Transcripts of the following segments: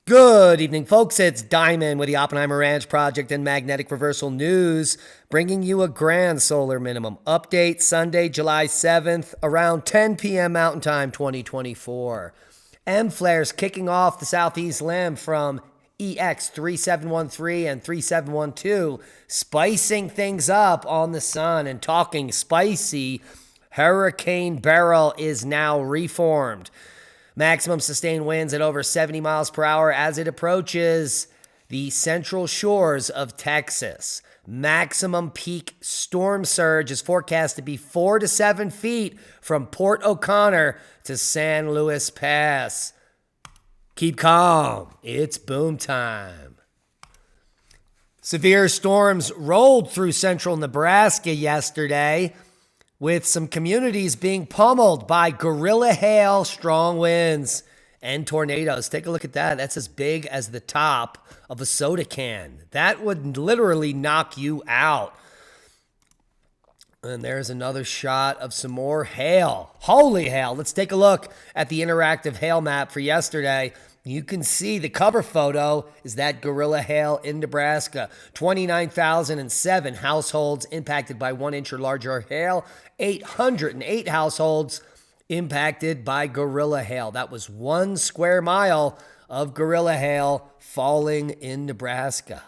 Good evening, folks. It's Diamond with the Oppenheimer Ranch Project and Magnetic Reversal News, bringing you a grand solar minimum update Sunday, July 7th, around 10 p.m. Mountain Time 2024. M-flares kicking off the southeast limb from EX 3713 and 3712, spicing things up on the sun. And talking spicy, Hurricane Beryl is now reformed. Maximum sustained winds at over 70 miles per hour as it approaches the central shores of Texas. Maximum peak storm surge is forecast to be 4 to 7 feet from Port O'Connor to San Luis Pass. Keep calm. It's boom time. Severe storms rolled through central Nebraska yesterday, with some communities being pummeled by gorilla hail, strong winds, and tornadoes. Take a look at that. That's as big as the top of a soda can. That would literally knock you out. And there's another shot of some more hail. Holy hail. Let's take a look at the interactive hail map for yesterday. You can see the cover photo is that gorilla hail in Nebraska. 29,007 households impacted by 1 inch or larger hail. 808 households impacted by gorilla hail. That was 1 square mile of gorilla hail falling in Nebraska.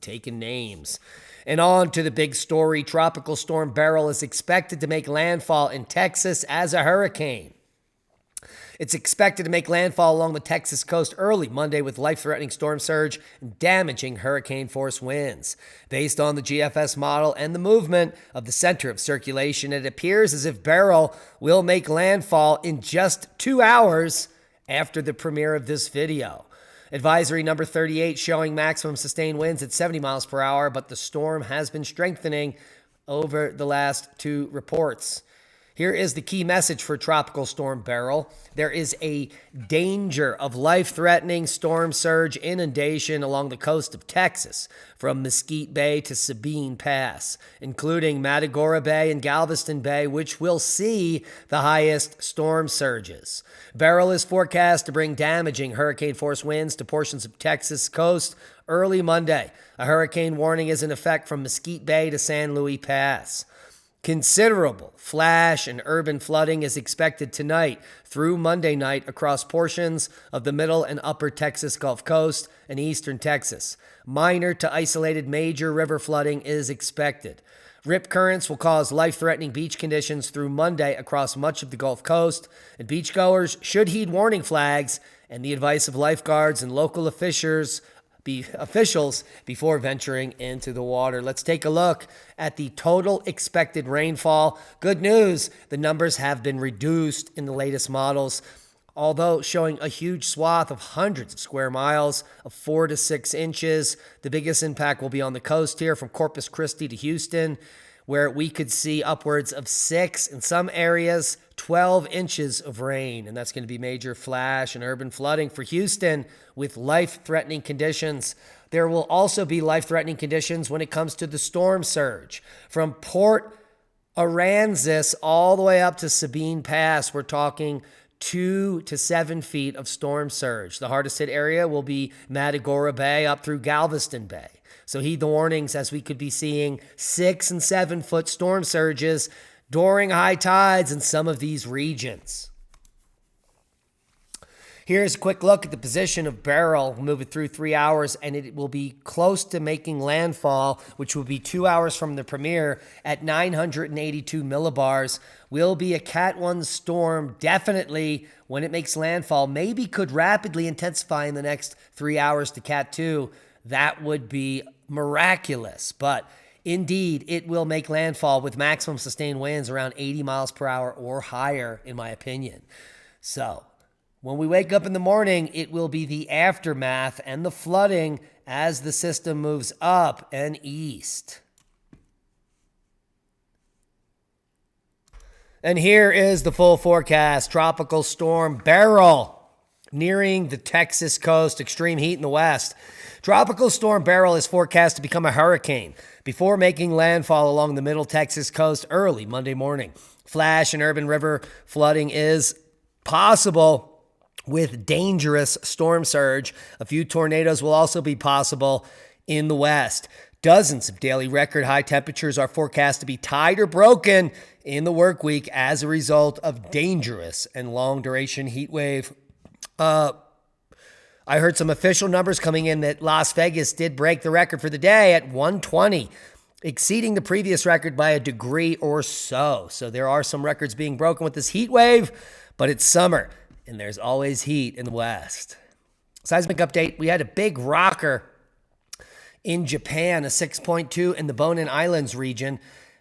Taking names. And on to the big story. Tropical storm Beryl is expected to make landfall in Texas as a hurricane. It's expected to make landfall along the Texas coast early Monday with life-threatening storm surge and damaging hurricane-force winds. Based on the GFS model and the movement of the center of circulation, it appears as if Beryl will make landfall in just 2 hours after the premiere of this video. Advisory number 38 showing maximum sustained winds at 70 miles per hour, but the storm has been strengthening over the last 2 reports. Here is the key message for Tropical Storm Beryl. There is a danger of life-threatening storm surge inundation along the coast of Texas from Mesquite Bay to Sabine Pass, including Matagorda Bay and Galveston Bay, which will see the highest storm surges. Beryl is forecast to bring damaging hurricane-force winds to portions of Texas coast early Monday. A hurricane warning is in effect from Mesquite Bay to San Luis Pass. Considerable flash and urban flooding is expected tonight through Monday night across portions of the middle and upper Texas Gulf Coast and eastern Texas. Minor to isolated major river flooding is expected. Rip currents will cause life-threatening beach conditions through Monday across much of the Gulf Coast, and beachgoers should heed warning flags and the advice of lifeguards and local officials before venturing into the water. Let's take a look at the total expected rainfall. Good news, the numbers have been reduced in the latest models, although showing a huge swath of hundreds of square miles of 4 to 6 inches. The biggest impact will be on the coast here from Corpus Christi to Houston, where we could see upwards of 6, in some areas, 12 inches of rain. And that's going to be major flash and urban flooding for Houston with life-threatening conditions. There will also be life-threatening conditions when it comes to the storm surge. From Port Aransas all the way up to Sabine Pass, we're talking 2 to 7 feet of storm surge. The hardest hit area will be Matagorda Bay up through Galveston Bay. So heed the warnings as we could be seeing 6 and 7 foot storm surges during high tides in some of these regions. Here's a quick look at the position of Beryl. We'll move it through 3 hours, and it will be close to making landfall, which will be 2 hours from the premiere at 982 millibars. Will be a Cat 1 storm, definitely, when it makes landfall. Maybe could rapidly intensify in the next 3 hours to Cat 2. That would be miraculous, but indeed, it will make landfall with maximum sustained winds around 80 miles per hour or higher, in my opinion. So, when we wake up in the morning, it will be the aftermath and the flooding as the system moves up and east. And here is the full forecast. Tropical storm Beryl nearing the Texas coast, extreme heat in the west. Tropical storm Beryl is forecast to become a hurricane before making landfall along the middle Texas coast early Monday morning. Flash and urban river flooding is possible with dangerous storm surge. A few tornadoes will also be possible in the west. Dozens of daily record high temperatures are forecast to be tied or broken in the work week as a result of dangerous and long duration heat wave. I heard some official numbers coming in that Las Vegas did break the record for the day at 120, exceeding the previous record by a degree or so. So there are some records being broken with this heat wave, but it's summer and there's always heat in the west. Seismic update. We had a big rocker in Japan, a 6.2 in the Bonin Islands region.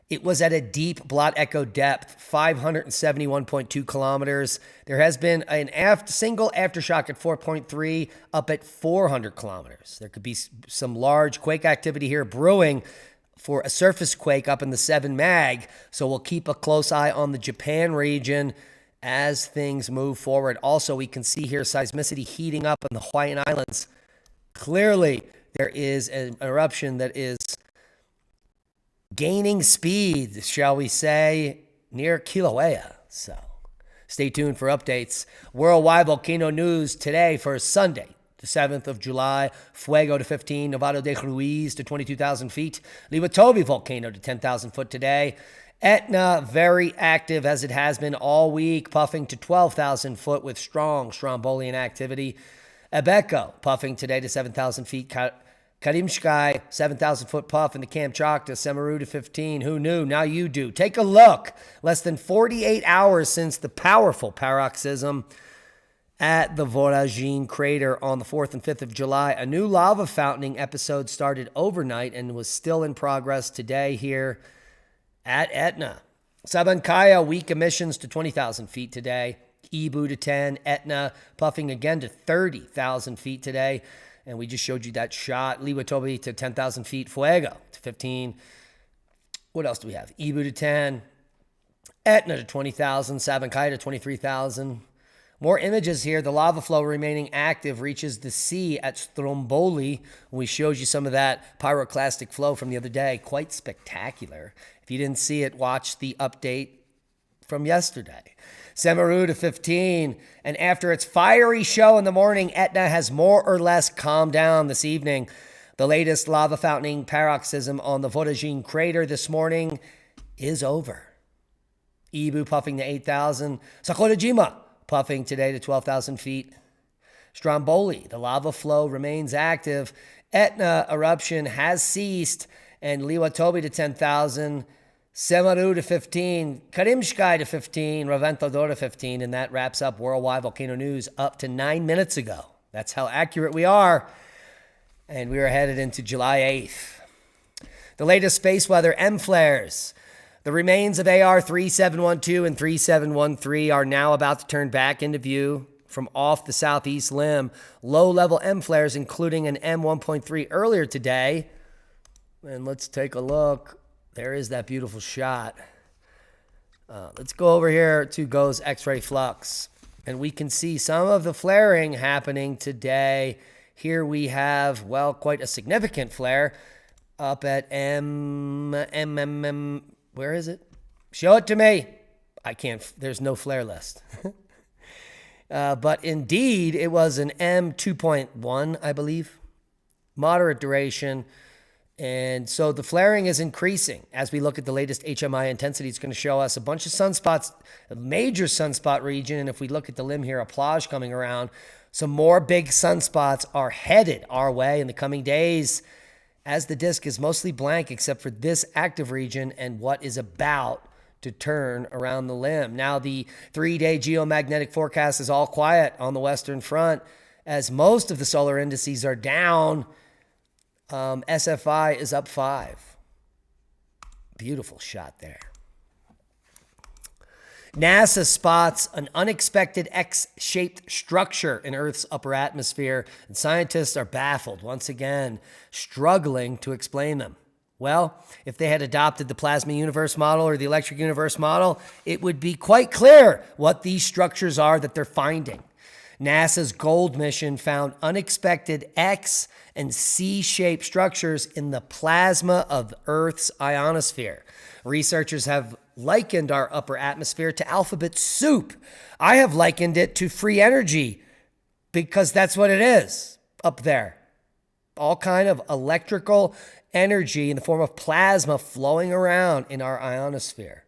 It was at a deep blot echo depth, 571.2 kilometers. There has been an single aftershock at 4.3 up at 400 kilometers. There could be some large quake activity here brewing for a surface quake up in the 7 mag. So we'll keep a close eye on the Japan region as things move forward. Also, we can see here seismicity heating up in the Hawaiian Islands. Clearly, there is an eruption that is gaining speed, shall we say, near Kilauea. So stay tuned for updates. Worldwide volcano news today for Sunday, the 7th of July. Fuego to 15, Nevado de Ruiz to 22,000 feet. Liwatobi volcano to 10,000 foot today. Etna, very active as it has been all week, puffing to 12,000 foot with strong Strombolian activity. Abeco, puffing today to 7,000 feet. Karimsky, 7,000 foot puff in the Kamchatka. Semeru to 15. Who knew? Now you do. Take a look. Less than 48 hours since the powerful paroxysm at the Voragine crater on the 4th and 5th of July. A new lava fountaining episode started overnight and was still in progress today here at Etna. Sabancaya, weak emissions to 20,000 feet today. Ibu to 10. Etna puffing again to 30,000 feet today. And we just showed you that shot. Liwatobi to 10,000 feet. Fuego to 15. What else do we have? Ibu to 10. Etna to 20,000. Sabancaya to 23,000. More images here. The lava flow remaining active reaches the sea at Stromboli. We showed you some of that pyroclastic flow from the other day. Quite spectacular. If you didn't see it, watch the update from yesterday. Semeru to 15. And after its fiery show in the morning, Etna has more or less calmed down this evening. The latest lava fountaining paroxysm on the Voragine crater this morning is over. Ibu puffing to 8,000. Sakurajima puffing today to 12,000 feet. Stromboli, the lava flow remains active. Etna eruption has ceased. And Liwatobi to 10,000. Semeru to 15, Karimsky to 15, Reventador to 15, and that wraps up Worldwide Volcano News up to 9 minutes ago. That's how accurate we are. And we are headed into July 8th. The latest space weather, M flares. The remains of AR 3712 and 3713 are now about to turn back into view from off the southeast limb. Low-level M flares, including an M1.3 earlier today. And let's take a look. There is that beautiful shot. Let's go over here to GOES X-ray flux. And we can see some of the flaring happening today. Here we have, well, quite a significant flare up at where is it? Show it to me. I can't, there's no flare list. But indeed, it was an M2.1, I believe. Moderate duration. And so the flaring is increasing. As we look at the latest HMI intensity, it's going to show us a bunch of sunspots, a major sunspot region. And if we look at the limb here, a plage coming around, some more big sunspots are headed our way in the coming days as the disk is mostly blank except for this active region and what is about to turn around the limb. Now the 3-day geomagnetic forecast is all quiet on the Western Front as most of the solar indices are down. SFI is up 5. Beautiful shot there. NASA spots an unexpected X-shaped structure in Earth's upper atmosphere, and scientists are baffled once again, struggling to explain them. Well, if they had adopted the plasma universe model or the electric universe model, it would be quite clear what these structures are that they're finding. NASA's GOLD mission found unexpected X and C-shaped structures in the plasma of Earth's ionosphere. Researchers have likened our upper atmosphere to alphabet soup. I have likened it to free energy because that's what it is up there. All kind of electrical energy in the form of plasma flowing around in our ionosphere.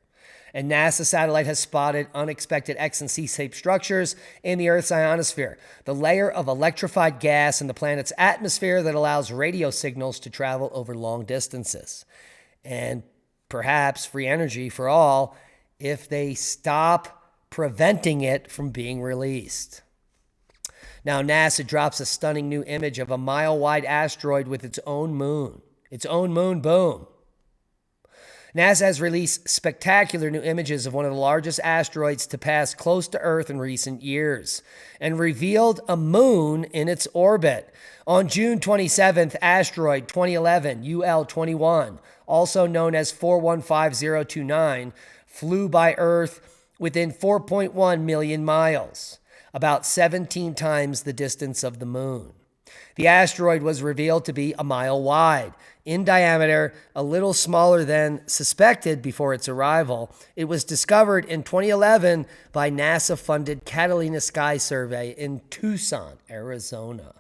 And NASA satellite has spotted unexpected X and C-shaped structures in the Earth's ionosphere, the layer of electrified gas in the planet's atmosphere that allows radio signals to travel over long distances. And perhaps free energy for all if they stop preventing it from being released. Now, NASA drops a stunning new image of a mile-wide asteroid with its own moon. Its own moon, boom. NASA has released spectacular new images of one of the largest asteroids to pass close to Earth in recent years and revealed a moon in its orbit. On June 27th, asteroid 2011 UL21, also known as 415029, flew by Earth within 4.1 million miles, about 17 times the distance of the moon. The asteroid was revealed to be a mile wide. In diameter, a little smaller than suspected before its arrival. It was discovered in 2011 by NASA-funded Catalina Sky Survey in Tucson, Arizona.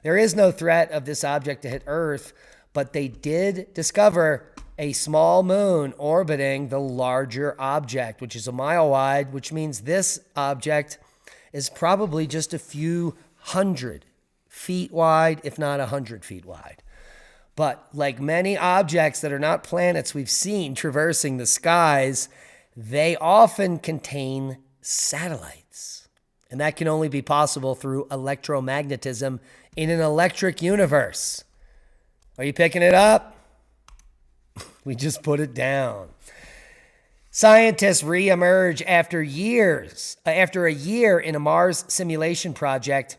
There is no threat of this object to hit Earth, but they did discover a small moon orbiting the larger object, which is a mile wide, which means this object is probably just a few hundred feet wide, if not 100 feet wide. But like many objects that are not planets we've seen traversing the skies, they often contain satellites. And that can only be possible through electromagnetism in an electric universe. Are you picking it up? We just put it down. Scientists reemerge after a year in a Mars simulation project.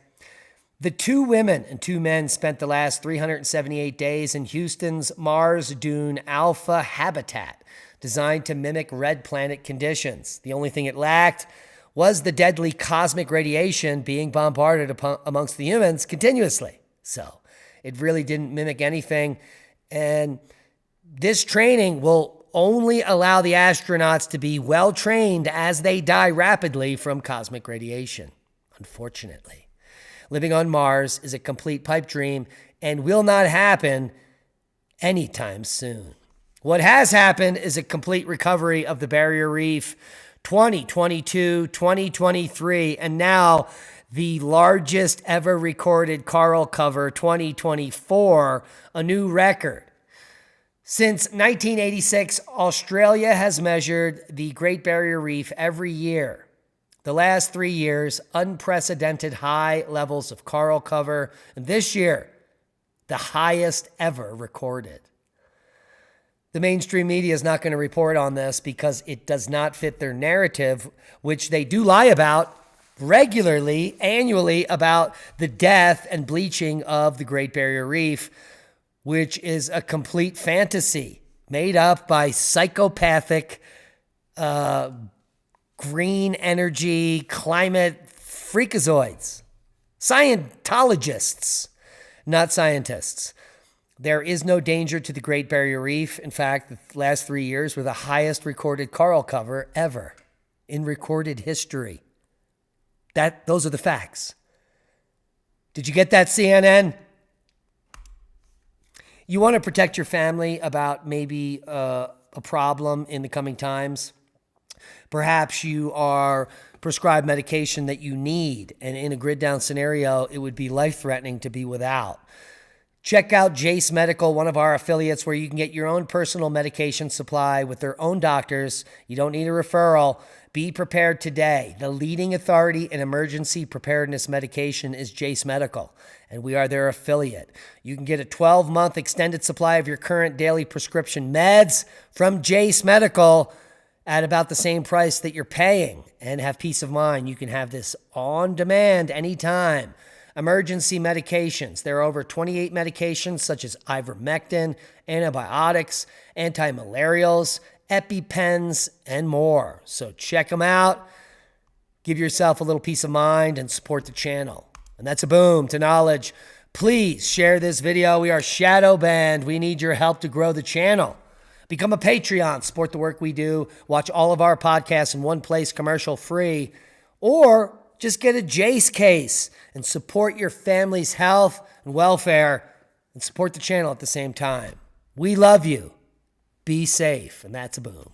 The 2 women and 2 men spent the last 378 days in Houston's Mars Dune Alpha habitat, designed to mimic red planet conditions. The only thing it lacked was the deadly cosmic radiation being bombarded amongst the humans continuously. So it really didn't mimic anything. And this training will only allow the astronauts to be well trained as they die rapidly from cosmic radiation, unfortunately. Living on Mars is a complete pipe dream and will not happen anytime soon. What has happened is a complete recovery of the Barrier Reef 2022, 2023, and now the largest ever recorded coral cover 2024, a new record. Since 1986, Australia has measured the Great Barrier Reef every year. The last 3 years, unprecedented high levels of coral cover. And this year, the highest ever recorded. The mainstream media is not going to report on this because it does not fit their narrative, which they do lie about regularly, annually, about the death and bleaching of the Great Barrier Reef, which is a complete fantasy made up by psychopathic green energy, climate freakazoids, Scientologists, not scientists. There is no danger to the Great Barrier Reef. In fact, the last 3 years were the highest recorded coral cover ever in recorded history. Those are the facts. Did you get that, CNN? You want to protect your family about maybe a problem in the coming times? Perhaps you are prescribed medication that you need, and in a grid down scenario, it would be life-threatening to be without. Check out Jace Medical, one of our affiliates, where you can get your own personal medication supply with their own doctors. You don't need a referral. Be prepared today. The leading authority in emergency preparedness medication is Jace Medical, and we are their affiliate. You can get a 12-month extended supply of your current daily prescription meds from Jace Medical at about the same price that you're paying, and have peace of mind. You can have this on demand anytime. Emergency medications. There are over 28 medications such as ivermectin, antibiotics, antimalarials, EpiPens, and more. So check them out. Give yourself a little peace of mind and support the channel. And that's a boom to knowledge. Please share this video. We are shadow banned. We need your help to grow the channel. Become a Patreon, support the work we do, watch all of our podcasts in one place, commercial free, or just get a Jace case and support your family's health and welfare and support the channel at the same time. We love you. Be safe. And that's a boom.